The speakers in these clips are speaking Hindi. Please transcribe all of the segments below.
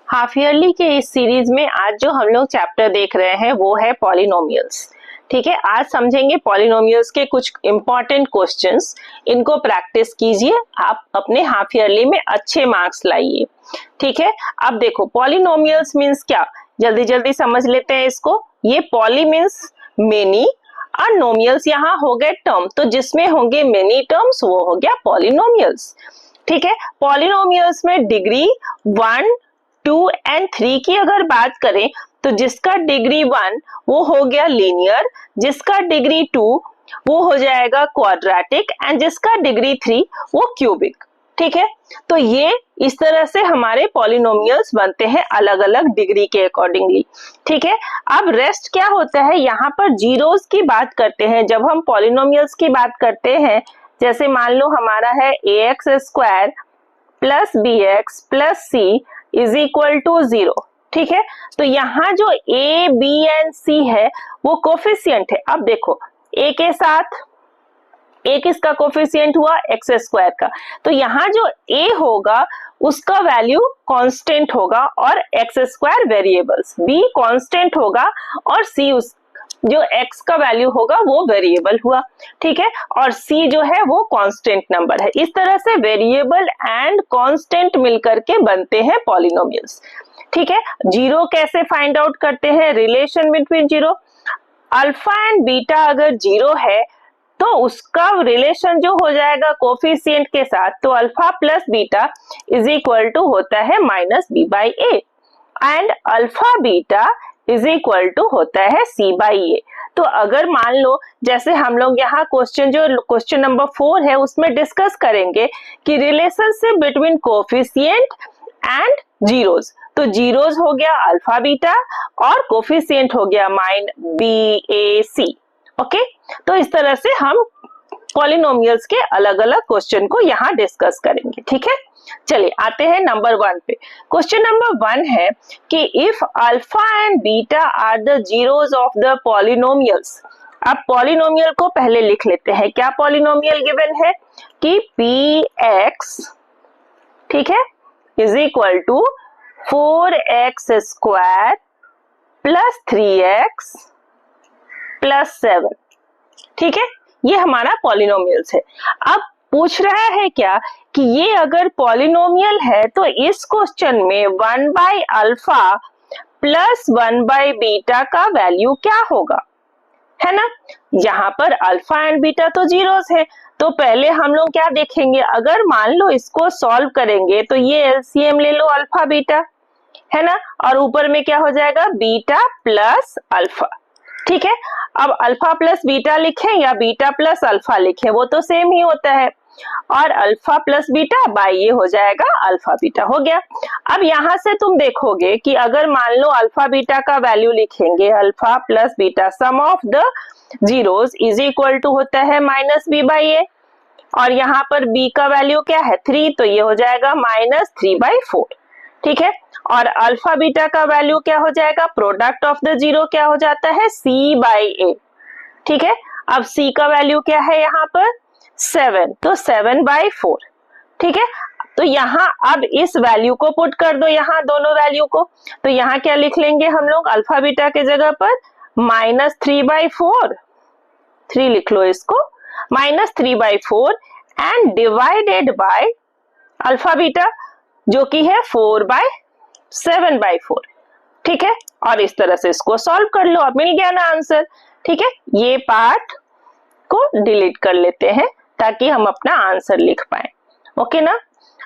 हाफ ईयरली के इस सीरीज में आज जो हम लोग चैप्टर देख रहे हैं वो है पॉलिनोमियल्स। ठीक है, आज समझेंगे पॉलिनोमियल्स के कुछ इंपॉर्टेंट क्वेश्चंस। इनको प्रैक्टिस कीजिए, आप अपने हाफ ईयरली में अच्छे मार्क्स लाइए। ठीक है, अब देखो पॉलिनोमियल्स मीन्स क्या, जल्दी जल्दी समझ लेते हैं इसको। ये पॉली मीन्स मेनी और नोमियल्स यहाँ हो गए टर्म, तो जिसमें होंगे मेनी टर्म्स वो हो गया पॉलिनोमियल्स। ठीक है, पॉलिनोमियल्स में डिग्री 1, 2 एंड 3 की अगर बात करें तो जिसका डिग्री 1 वो हो गया लीनियर, जिसका डिग्री 2 वो हो जाएगा क्वाड्रेटिक एंड जिसका डिग्री 3 वो क्यूबिक। ठीक है, तो ये इस तरह से हमारे पॉलिनोमियल्स बनते हैं अलग अलग डिग्री के अकॉर्डिंगली। ठीक है, अब रेस्ट क्या होता है, यहाँ पर जीरोस की बात करते हैं। जब हम पॉलिनोमियल्स की बात करते हैं, जैसे मान लो हमारा है ax square plus bx plus c is equal to 0। ठीक है, तो यहाँ जो a, b एंड c है वो कोफिशिएंट है। अब देखो a के साथ a किसका कोफिशिएंट हुआ, एक्स स्क्वायर का, तो यहाँ जो a होगा उसका वैल्यू कांस्टेंट होगा और x square variables, b constant होगा और c उस जो x का वैल्यू होगा वो वेरिएबल हुआ। ठीक है, और c जो है वो कांस्टेंट नंबर है। इस तरह से वेरिएबल एंड कांस्टेंट मिलकर के बनते हैं पॉलिनोमियल्स। ठीक है, जीरो कैसे फाइंड आउट करते हैं, relation between zero, alpha and beta अगर जीरो है तो उसका रिलेशन जो हो जाएगा कोफिशिएंट के साथ, तो alpha plus beta is equal to होता है minus B by A and alpha beta is equal to होता है सी बाई ए। तो अगर मान लो जैसे हम लोग यहाँ क्वेश्चन नंबर 4 है उसमें डिस्कस करेंगे कि relationship between coefficient and zeros, तो जीरोस हो गया अल्फा बीटा और कोफिशिएंट हो गया माइन बी ए सी। ओके, तो इस तरह से हम पॉलिनोमियल्स के अलग अलग क्वेश्चन को यहाँ डिस्कस करेंगे। ठीक है, चलिए आते हैं नंबर 1 पे। क्वेश्चन नंबर 1 है कि if alpha and beta are the zeros of the polynomials. अब पॉलिनोमियल को पहले लिख लेते हैं। क्या पॉलिनोमियल गिवन है कि px, ठीक है, is equal to 4x square plus 3x plus 7। ठीक है, ये हमारा पॉलिनोमियल्स है। अब पूछ रहा है क्या कि ये अगर पॉलिनोमियल है तो इस क्वेश्चन में 1 by alpha plus 1 by beta का वैल्यू क्या होगा, है ना। यहाँ पर अल्फा एंड बीटा तो जीरोस है, तो पहले हम लोग क्या देखेंगे, अगर मान लो इसको सॉल्व करेंगे तो ये एलसीएम ले लो अल्फा बीटा, है ना, और ऊपर में क्या हो जाएगा बीटा प्लस अल्फा। ठीक है, अब अल्फा प्लस बीटा लिखें या बीटा प्लस अल्फा लिखें वो तो सेम ही होता है, और अल्फा प्लस बीटा बाई ये हो जाएगा अल्फा बीटा, हो गया। अब यहाँ से तुम देखोगे कि अगर मान लो अल्फा बीटा का वैल्यू लिखेंगे, alpha plus beta sum of the zeros is equal to होता है माइनस बी बाई ए, और यहाँ पर b का वैल्यू क्या है 3, तो ये हो जाएगा माइनस 3/4। ठीक है, और अल्फा बीटा का वैल्यू क्या हो जाएगा, प्रोडक्ट ऑफ द जीरो क्या हो जाता है c बाई ए। ठीक है, अब c का वैल्यू क्या है यहाँ पर 7, तो 7/4। ठीक है, तो यहाँ अब इस वैल्यू को पुट कर दो यहाँ दोनों वैल्यू को, तो यहाँ क्या लिख लेंगे हम लोग अल्फा बीटा के जगह पर माइनस 3/4, 3 लिख लो इसको, minus 3/4 and divided by alpha beta जो कि है 4/7/4। ठीक है, और इस तरह से इसको सॉल्व कर लो, अब मिल गया ना आंसर। ठीक है, ये पार्ट को डिलीट कर लेते हैं ताकि हम अपना आंसर लिख पाए। ओके ना,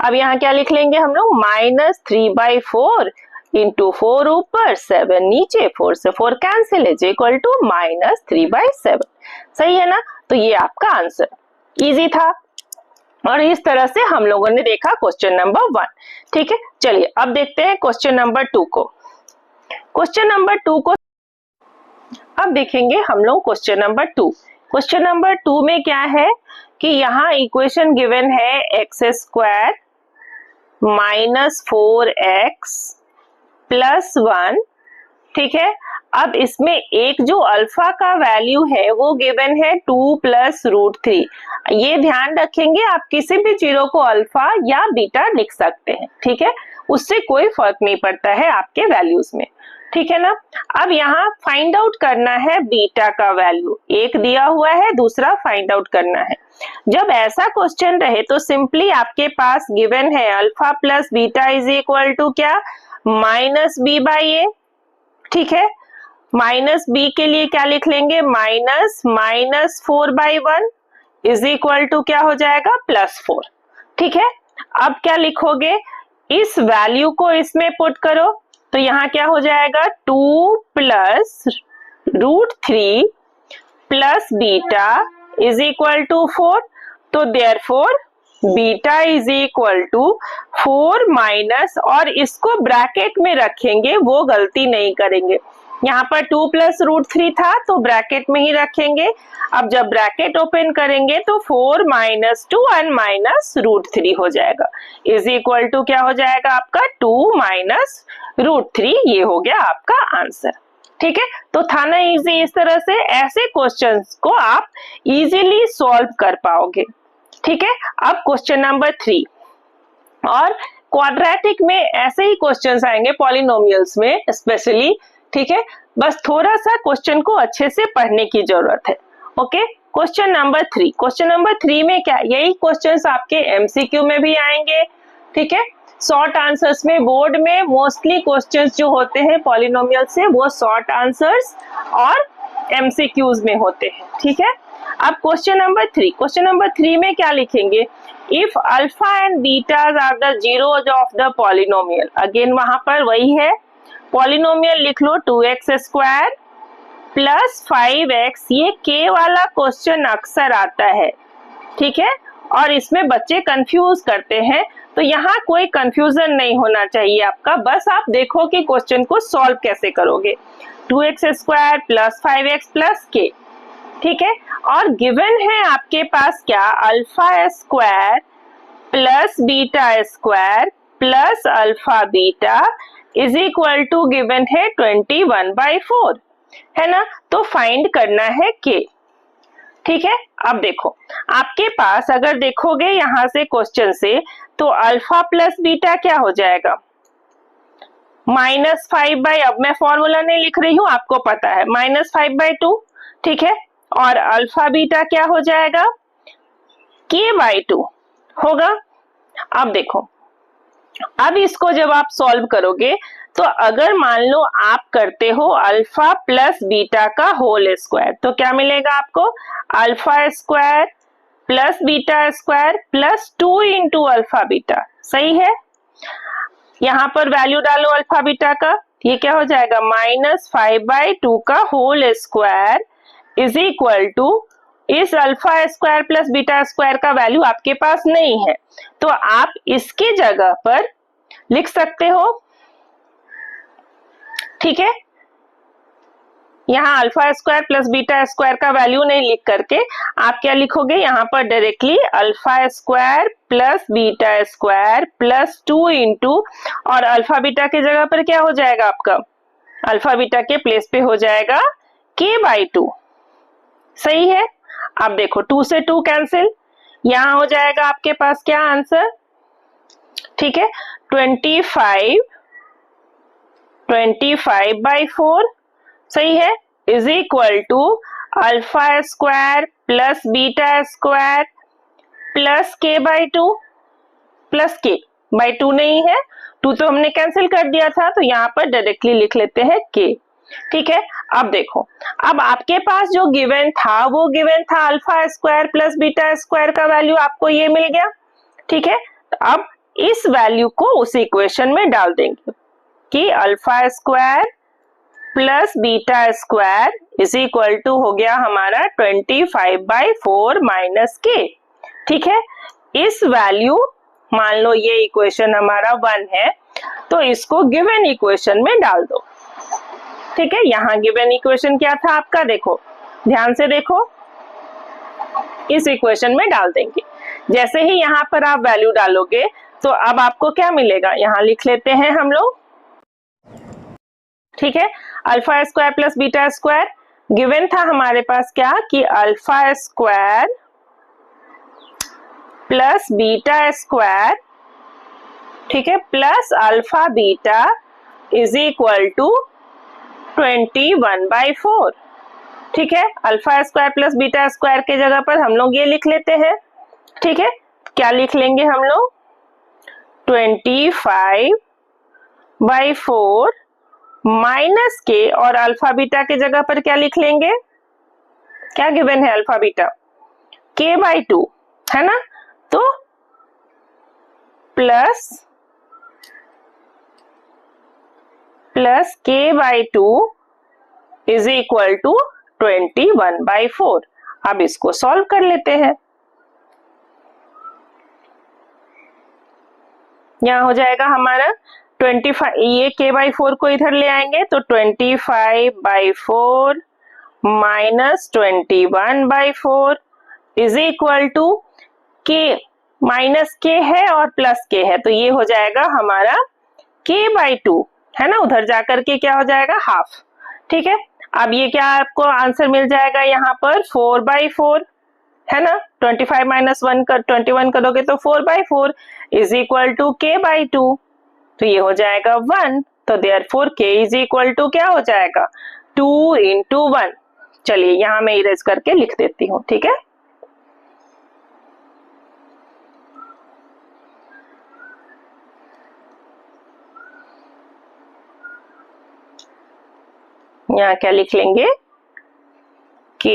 अब यहाँ क्या लिख लेंगे हम लोग, माइनस 3/4 इंटू 4 ऊपर 7 नीचे, 4 से 4 cancel is equal to minus 3/7। सही है ना, तो ये आपका आंसर इजी था। और इस तरह से हम लोगों ने देखा क्वेश्चन नंबर 1। ठीक है, चलिए अब देखते हैं क्वेश्चन नंबर 2 को। क्वेश्चन नंबर 2 को अब देखेंगे हम लोग क्वेश्चन नंबर 2। क्वेश्चन नंबर 2 में क्या है कि यहाँ इक्वेशन गिवन है x square minus 4x plus 1। ठीक है, अब इसमें एक जो अल्फा का वैल्यू है वो गिवन है 2 प्लस √3। ये ध्यान रखेंगे आप किसी भी जीरो को अल्फा या बीटा लिख सकते हैं। ठीक है, उससे कोई फर्क नहीं पड़ता है आपके वैल्यूज में, ठीक है ना। अब यहाँ फाइंड आउट करना है बीटा का वैल्यू, एक दिया हुआ है, दूसरा फाइंड आउट करना है। जब ऐसा क्वेश्चन रहे तो सिंपली आपके पास गिवन है alpha plus beta is equal to क्या, माइनस बी बाई ए, ठीक है। माइनस बी के लिए क्या लिख लेंगे, माइनस 4/1 इज इक्वल टू क्या हो जाएगा, +4, ठीक है। अब क्या लिखोगे, इस वैल्यू को इसमें पुट करो, तो यहाँ क्या हो जाएगा, 2 plus √3 plus beta is equal to 4, तो therefore beta is equal to 4 minus, और इसको ब्रैकेट में रखेंगे, वो गलती नहीं करेंगे। यहाँ पर 2 प्लस √3 था तो ब्रैकेट में ही रखेंगे। अब जब ब्रैकेट ओपन करेंगे तो 4 माइनस 2 और माइनस √3 हो जाएगा, इज इक्वल टू क्या हो जाएगा आपका 2 माइनस √3, ये हो गया आपका आंसर, ठीक है। तो था ना इजी, इस तरह से ऐसे क्वेश्चंस को आप इजीली सॉल्व कर पाओगे, ठीक है। अब क्वेश्चन नंबर 3, और क्वाड्रेटिक में ऐसे ही क्वेश्चंस आएंगे, पॉलिनोमियल्स में स्पेशली, ठीक है। बस थोड़ा सा क्वेश्चन को अच्छे से पढ़ने की जरूरत है, okay. Question number 3, question number 3 में क्या, यही क्वेश्चंस आपके एमसीक्यू में भी आएंगे, ठीक है। शॉर्ट आंसर्स में बोर्ड में मोस्टली क्वेश्चंस जो होते हैं पॉलिनोमियल से वो शॉर्ट आंसर्स और एमसीक्यूज में होते हैं, ठीक है। अब क्वेश्चन नंबर 3, क्वेश्चन नंबर 3 में क्या लिखेंगे, if alpha and betas are the zeros of the polynomial, again वहां पर वही है, पॉलिनोमियल लिख लो 2x² प्लस 5x, ये k वाला क्वेश्चन अक्सर आता है, ठीक है, और इसमें बच्चे कंफ्यूज करते हैं, तो यहाँ कोई कंफ्यूजन नहीं होना चाहिए आपका, बस आप देखो कि क्वेश्चन को सॉल्व कैसे करोगे। 2x² plus 5x plus k, ठीक है, और गिवन है आपके पास क्या, alpha square plus beta square plus alpha beta is equal to given है 21/4, है ना। तो फाइंड करना है k, ठीक है। अब देखो आपके पास अगर देखोगे यहां से क्वेश्चन से, तो अल्फा प्लस बीटा क्या हो जाएगा, -5/, अब मैं फॉर्मूला नहीं लिख रही हूं, आपको पता है, -5/2, ठीक है। और अल्फा बीटा क्या हो जाएगा, k/2 होगा। अब देखो, अब इसको जब आप सॉल्व करोगे तो अगर मान लो आप करते हो अल्फा प्लस बीटा का होल स्क्वायर, तो क्या मिलेगा आपको, alpha square plus beta square plus 2 into alpha beta, सही है। यहाँ पर वैल्यू डालो अल्फा बीटा का, ये क्या हो जाएगा, -5/2 का whole square is equal to, इस alpha square plus beta square का वैल्यू आपके पास नहीं है, तो आप इसकी जगह पर लिख सकते हो, ठीक है। यहाँ alpha square plus beta square का वैल्यू नहीं लिख करके आप क्या लिखोगे, यहाँ पर directly alpha square plus beta square plus 2 into, और अल्फा बीटा की जगह पर क्या हो जाएगा आपका, अल्फा बीटा के प्लेस पे हो जाएगा k/2, सही है। अब देखो 2 से 2 कैंसिल, यहाँ हो जाएगा आपके पास क्या आंसर, ठीक है, 25/4, सही है, is equal to alpha square plus beta square plus k/2, plus k/2 नहीं है, 2 तो हमने कैंसिल कर दिया था, तो यहाँ पर डायरेक्टली लिख लेते हैं k, ठीक है। अब देखो, अब आपके पास जो गिवन था वो गिवन था alpha square plus beta square का वैल्यू आपको ये मिल गया, ठीक है। अब इस वैल्यू को उस इक्वेशन में डाल देंगे कि alpha square plus beta square is equal to हो गया हमारा 25/4 माइनस k, ठीक है। इस वैल्यू, मान लो ये इक्वेशन हमारा 1 है, तो इसको गिवन इक्वेशन में डाल दो, ठीक है। यहाँ गिवन इक्वेशन क्या था आपका, देखो ध्यान से देखो, इस इक्वेशन में डाल देंगे। जैसे ही यहाँ पर आप वैल्यू डालोगे तो अब आपको क्या मिलेगा, यहाँ लिख लेते हैं हम लोग, ठीक है। Alpha square plus beta square given था हमारे पास क्या, कि alpha square plus beta square ठीक है, plus alpha beta is equal to 21/4। ठीक है, alpha square plus beta square के जगह पर हम लोग ये लिख लेते हैं। ठीक है, क्या लिख लेंगे हम लोग, 25/4 माइनस के, और अल्फा बीटा के जगह पर क्या लिख लेंगे, क्या गिवन है अल्फा बीटा, k/2 है ना, तो plus k/2 is equal to 21/4। अब इसको सॉल्व कर लेते हैं। यहाँ हो जाएगा हमारा 25, ये k/4 को इधर ले आएंगे तो 25/4 minus 21/4 is equal to k, minus k है और प्लस k है, तो ये हो जाएगा हमारा k/2 है ना, उधर जाकर के क्या हो जाएगा, हाफ। ठीक है, अब ये क्या आपको आंसर मिल जाएगा यहाँ पर 4/4 है ना, 25 माइनस 1 कर 21 करोगे तो 4/4 इज इक्वल टू k/2, तो ये हो जाएगा 1, तो therefore k is equal to क्या हो जाएगा, 2 × 1। चलिए यहाँ मैं इरेज करके लिख देती हूँ। ठीक है, यहाँ क्या लिख लेंगे, k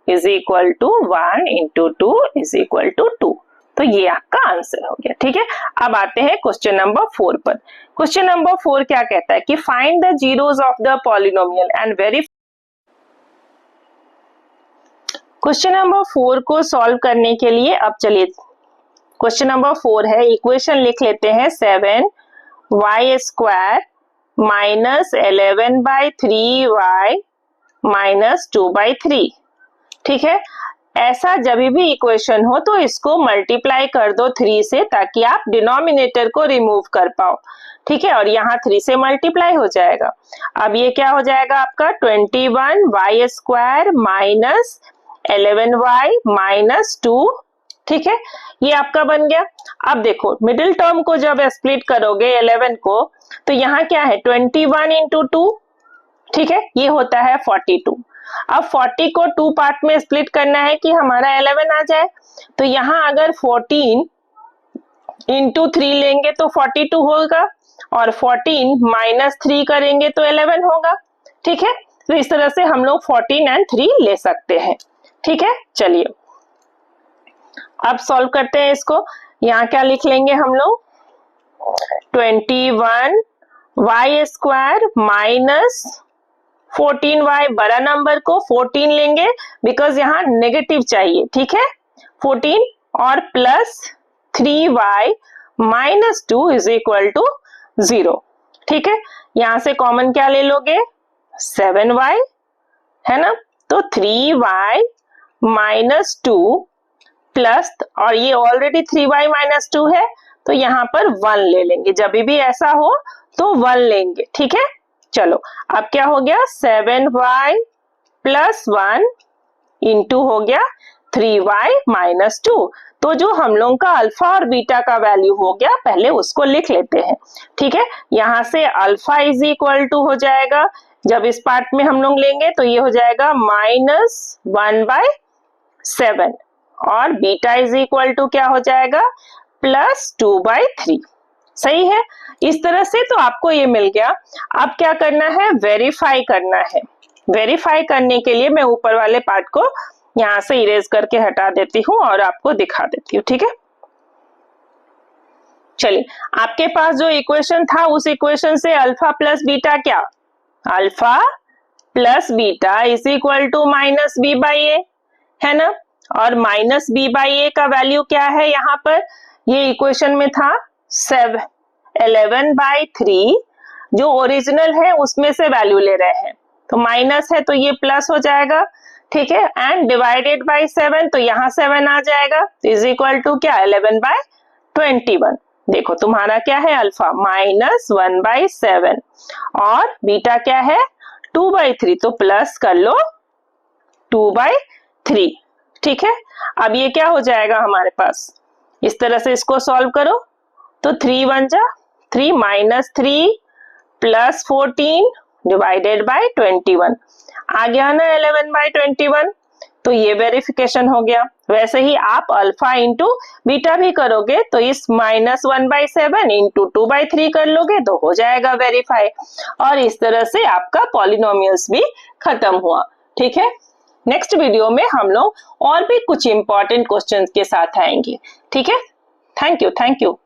is equal to 1 × 2 is equal to 2, तो ये आपका आंसर हो गया। ठीक है, अब आते हैं क्वेश्चन नंबर 4 पर। क्वेश्चन नंबर 4 क्या कहता है कि find the zeros of the polynomial and verify. Question number 4 को सॉल्व करने के लिए अब चलिए, क्वेश्चन नंबर 4 है, इक्वेशन लिख लेते हैं 7y² माइनस 11/3y माइनस 2/3। ठीक है, ऐसा जब भी इक्वेशन हो तो इसको मल्टीप्लाई कर दो 3 से, ताकि आप डिनोमिनेटर को रिमूव कर पाओ। ठीक है, और यहाँ 3 से मल्टीप्लाई हो जाएगा। अब ये क्या हो जाएगा आपका 21y² माइनस 11y माइनस 2। ठीक है, ये आपका बन गया। अब देखो मिडिल टर्म को जब स्प्लिट करोगे 11 को, तो यहाँ क्या है 21 × 2। ठीक है, ये होता है 42। अब 40 को 2 पार्ट में स्प्लिट करना है कि हमारा 11 आ जाए, तो यहाँ अगर 14 × 3 लेंगे तो 42 होगा, और 14 माइनस 3 करेंगे तो 11 होगा। ठीक है, तो इस तरह से हम लोग 14 और 3 ले सकते हैं। ठीक है, चलिए अब सॉल्व करते हैं इसको। यहाँ क्या लिख लेंगे हम लोग, 21y² माइनस 14y, बड़ा नंबर को 14 लेंगे बिकॉज यहाँ नेगेटिव चाहिए। ठीक है, 14 और plus 3y minus 2 is equal to 0। ठीक है, यहाँ से कॉमन क्या ले लोगे, 7y है ना, तो 3y माइनस 2 प्लस, और ये ऑलरेडी 3y माइनस 2 है तो यहाँ पर 1 ले लेंगे, जब भी ऐसा हो तो 1 लेंगे। ठीक है, चलो अब क्या हो गया 7y प्लस 1 इंटू हो गया 3y माइनस 2। तो जो हम लोग का अल्फा और बीटा का वैल्यू हो गया, पहले उसको लिख लेते हैं। ठीक है, यहाँ से अल्फा इज इक्वल टू हो जाएगा, जब इस पार्ट में हम लोग लेंगे तो ये हो जाएगा -1/7, और बीटा इज इक्वल टू क्या हो जाएगा +2/3। सही है, इस तरह से तो आपको ये मिल गया। अब क्या करना है, वेरीफाई करना है। वेरीफाई करने के लिए मैं ऊपर वाले पार्ट को यहाँ से इरेज करके हटा देती हूँ और आपको दिखा देती हूँ। ठीक है, चलिए आपके पास जो इक्वेशन था उस इक्वेशन से अल्फा प्लस बीटा क्या, alpha plus beta is equal to -b/a है ना, और -b/a का वैल्यू क्या है, यहाँ पर ये इक्वेशन में था 11/3, जो ओरिजिनल है उसमें से वैल्यू ले रहे हैं, तो माइनस है तो ये प्लस हो जाएगा। ठीक है, एंड डिवाइडेड बाय 7, तो यहाँ 7 आ जाएगा, इज इक्वल टू क्या 11/21। देखो तुम्हारा क्या है अल्फा -1/7 और बीटा क्या है 2/3, तो प्लस कर लो 2/3। ठीक है, अब ये क्या हो जाएगा हमारे पास, इस तरह से इसको सॉल्व करो तो 3 1 जा 3 माइनस 3 प्लस 14 डिवाइडेड बाय 21 आ गया ना 11 बाय 21। तो ये वेरिफिकेशन हो गया। वैसे ही आप अल्फा इंटू बीटा भी करोगे तो इस -1/7 इंटू 2/3 कर लोगे तो हो जाएगा वेरीफाई। और इस तरह से आपका पॉलिनोमियल्स भी खत्म हुआ। ठीक है, नेक्स्ट वीडियो में हम लोग और भी कुछ इंपॉर्टेंट क्वेश्चंस के साथ आएंगे। ठीक है, थैंक यू, थैंक यू।